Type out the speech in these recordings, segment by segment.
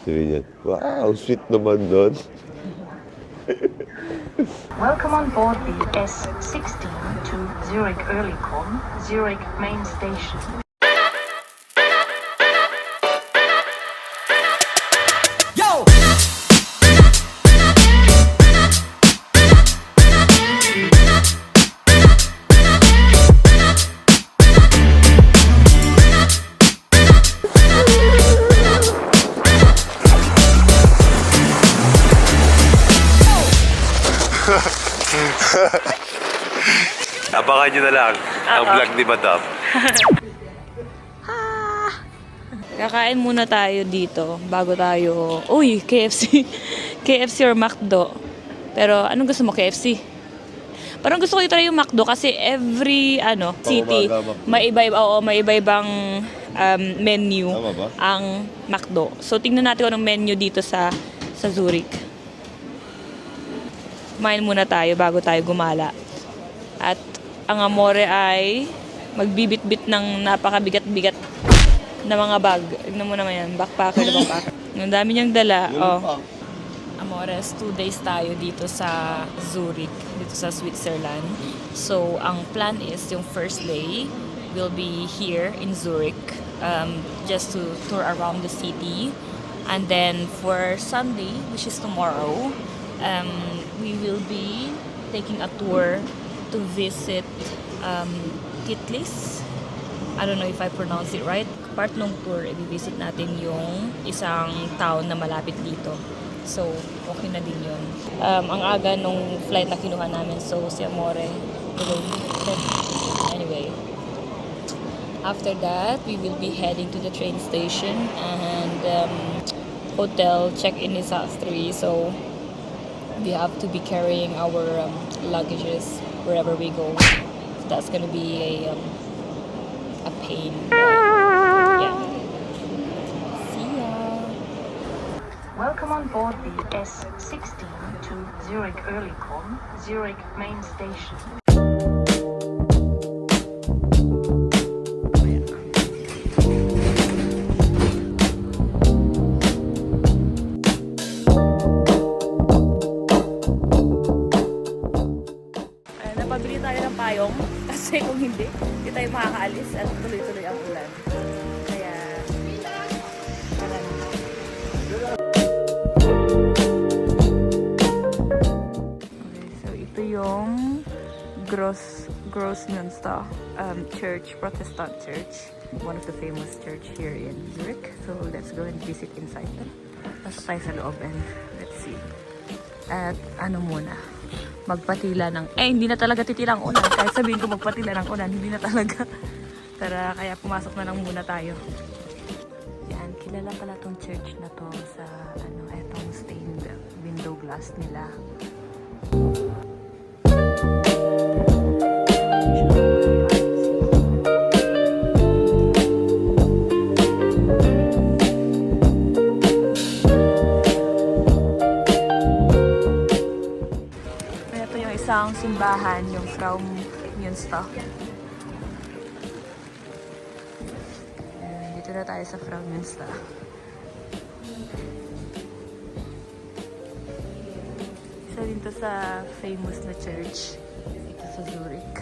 Sabi niya, wow, sweet naman doon. Welcome on board the S16 to Zurich Oerlikon, Zurich main station. Abangan nyo na lang ang vlog ni Madam. Kakain muna tayo dito bago tayo... Uy, KFC. KFC or McDo. Pero anong gusto mo, KFC? Parang gusto ko i-try yung McDo kasi every city, may iba-ibang menu ang McDo. So tingnan natin kung anong menu dito sa Zurich. Kumain muna tayo bago tayo gumala. At ang Amore ay magbibit-bit ng napakabigat-bigat na mga bag. Tignan mo naman yan. Backpacker na backpacker. Ang dami niyang dala. Oh. Amores, 2 days tayo dito sa Zurich, dito sa Switzerland. So, ang plan is yung first day will be here in Zurich just to tour around the city. And then for Sunday, which is tomorrow, we will be taking a tour to visit Titlis. I don't know if I pronounce it right. Part ng tour, i-visit natin yung isang town na malapit dito. So, okay na din yun. Ang aga nung flight na kinuha namin, so si Amore. Anyway, after that, we will be heading to the train station and hotel check-in is at 3. So, we have to be carrying our luggages wherever we go. So that's gonna be a pain. Yeah. See ya. Welcome on board the S16 to Zurich Oerlikon, Zurich main station. Napabili tayo ng payong kasi kung hindi tayo makakaalis at tuloy-tuloy ang ulan. Kaya, tara na. Okay, so ito yung Grossmünster Church, Protestant Church. One of the famous church here in Zurich. So let's go and visit inside. Tapos tayo sa loob and let's see. At ano muna, magpatila ng... hindi na talaga titila ang ulan. Kahit sabihin ko magpatila ng ulan, hindi na talaga. Tara, kaya pumasok na lang muna tayo. Yan, kilala pala tong church na to sa, etong stained window glass nila. Isang simbahan, yung Fraumünster. Dito na tayo sa Fraumünster. Isa din to sa famous na church dito sa Zurich.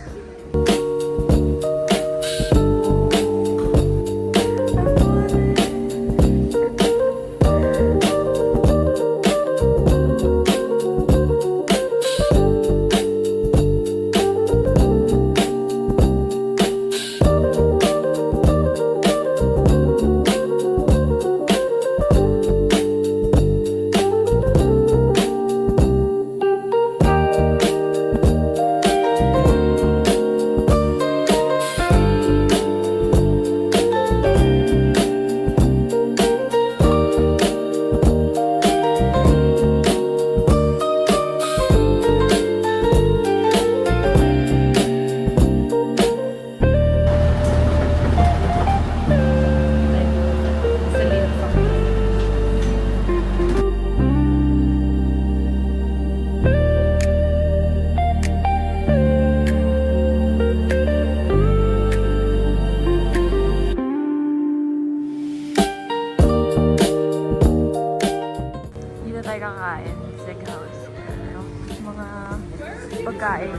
pagkain.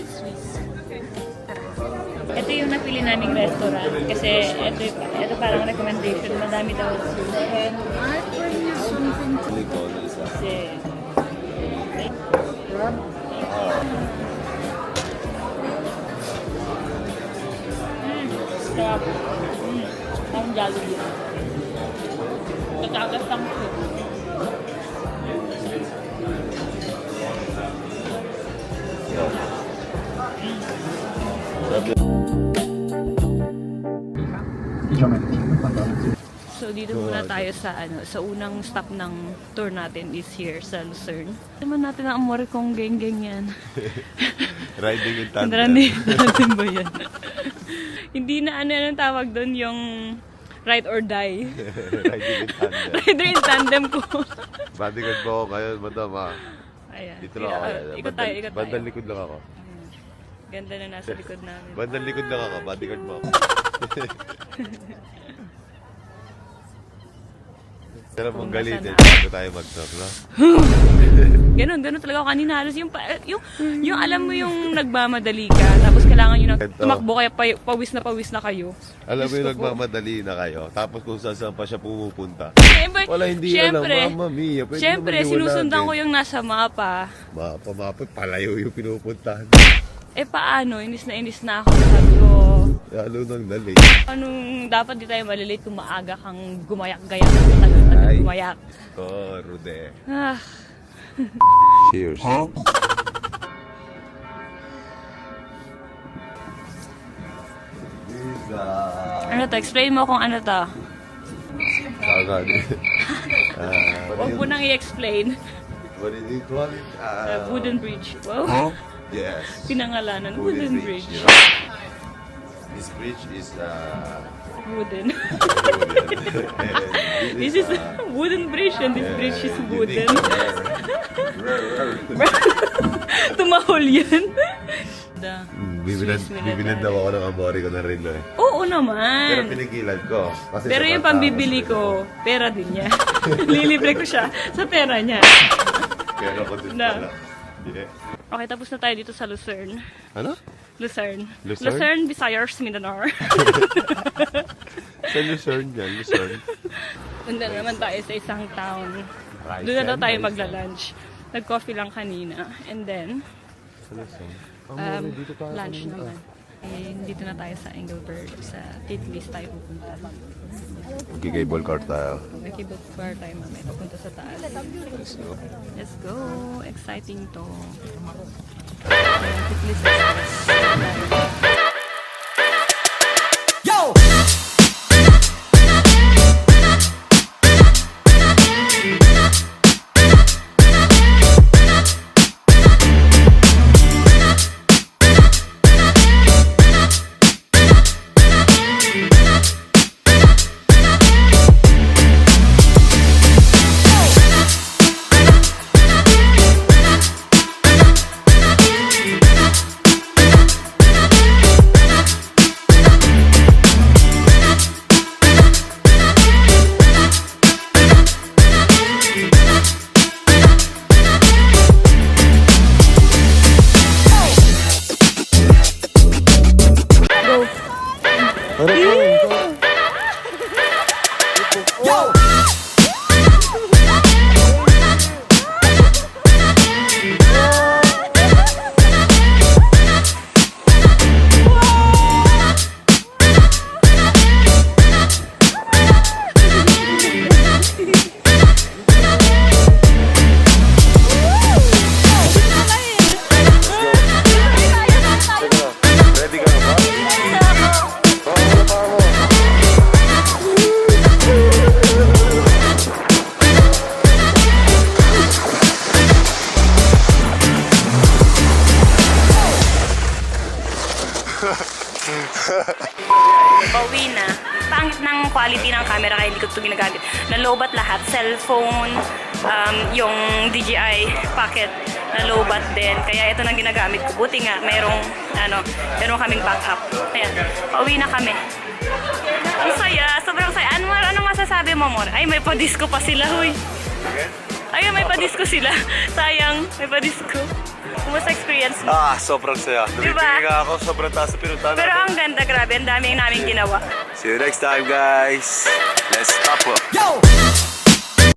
Swiss. Tara. Ito yung napili naming restaurant kasi ito parang recommendation. Madami daw. Kasi... Sarap. Ang Jollibee. Kakagas lang ito. So dito muna tayo sa sa unang stop ng tour natin is here sa Lucerne. Naman natin ang amore kong geng-geng yan. Riding in tandem. Tandem ba yan? Hindi na anong tawag doon yung ride or die. Riding in tandem. Rider in tandem ko. Bodyguard mo ako ngayon, madam ha. Ayan. Dito lang ako. Ikot tayo. Bandang likod lang ako. Ganda na nasa likod namin. Bandang likod lang ako, bodyguard mo ako. Pero mong galitin, bago tayo mag-talk, no? Ganun talaga ako kanina. Halos yung alam mo yung nagmamadali ka, tapos kailangan nyo tumakbo kaya pawis na kayo. Alam mo yung nagmamadali na kayo, tapos kung saan pa siya pumupunta. Siyempre, Wala, hindi alam, Mama Mia. Pwede siyempre, naman sinusundan liwanagin. ko yung nasa mapa. Mapa, palayo yung pinupuntahan. Paano? Inis na ako. Sabi ko, Lalo nang dali. anong dapat di tayo malilate kung maaga kang gumayak-gayak. Tagal gumayak. Oh, Rude. Ah, Cheers. ano to? Explain mo kung ano to. Huwag mo nang i-explain. What did you call it? Wooden bridge. Wow. Yes. Pinangalanan. Wooden bridge. You know? This bridge is Wooden. wooden. This is a wooden bridge and this bridge is wooden. Tumahol yan. Bibilan daw ako ng amore ko ng relo eh. Oo Pero naman. pinigilan ko. Kasi Pero sa yung bata, pambibili mas- ko, pera din niya. Lilibre ko siya sa pera niya. Pero ko din Na. pala. Yeah. Okay, tapos na tayo dito sa Lucerne. Ano? Lucerne. Lucerne? Lucerne, Visayas, Mindanao. Sa Lucerne yan, Lucerne. Punta naman tayo sa isang town. Rice Doon na daw yan, tayo rice magla-lunch. Nag-coffee lang kanina. And then, Sa Lucerne. lunch naman. Dito na tayo sa Engelberg. Sa Titlis tayo pupunta. Magkikable car tayo. Nag-keyboard bar tayo mamaya. Papunta sa taas. Let's go. Let's go! Exciting to. Ayan, Titlis na tayo. Ready ka na ba? Pauwi na. Pangit ng quality ng camera kaya hindi ko ito ginagamit. Nalobat lahat. Cellphone, yung DJI pocket, nalobat din. Kaya ito nang ginagamit ko. Buti nga, merong kaming backup. Ayan, pauwi na kami. Ang saya, sobrang saya. Ano masasabi mo, Mor? Ay, may pa-disco pa sila, huy. Ay, may pa-disco sila. Sayang, may pa-disco. Kumusta experience mo? Sobrang saya. Diba? Nabibigay nga ako, sobrang taas na pinuntahan Pero natin. ang ganda, grabe. Ang daming namin ginawa. See you next time, guys. Let's stop po. Yo!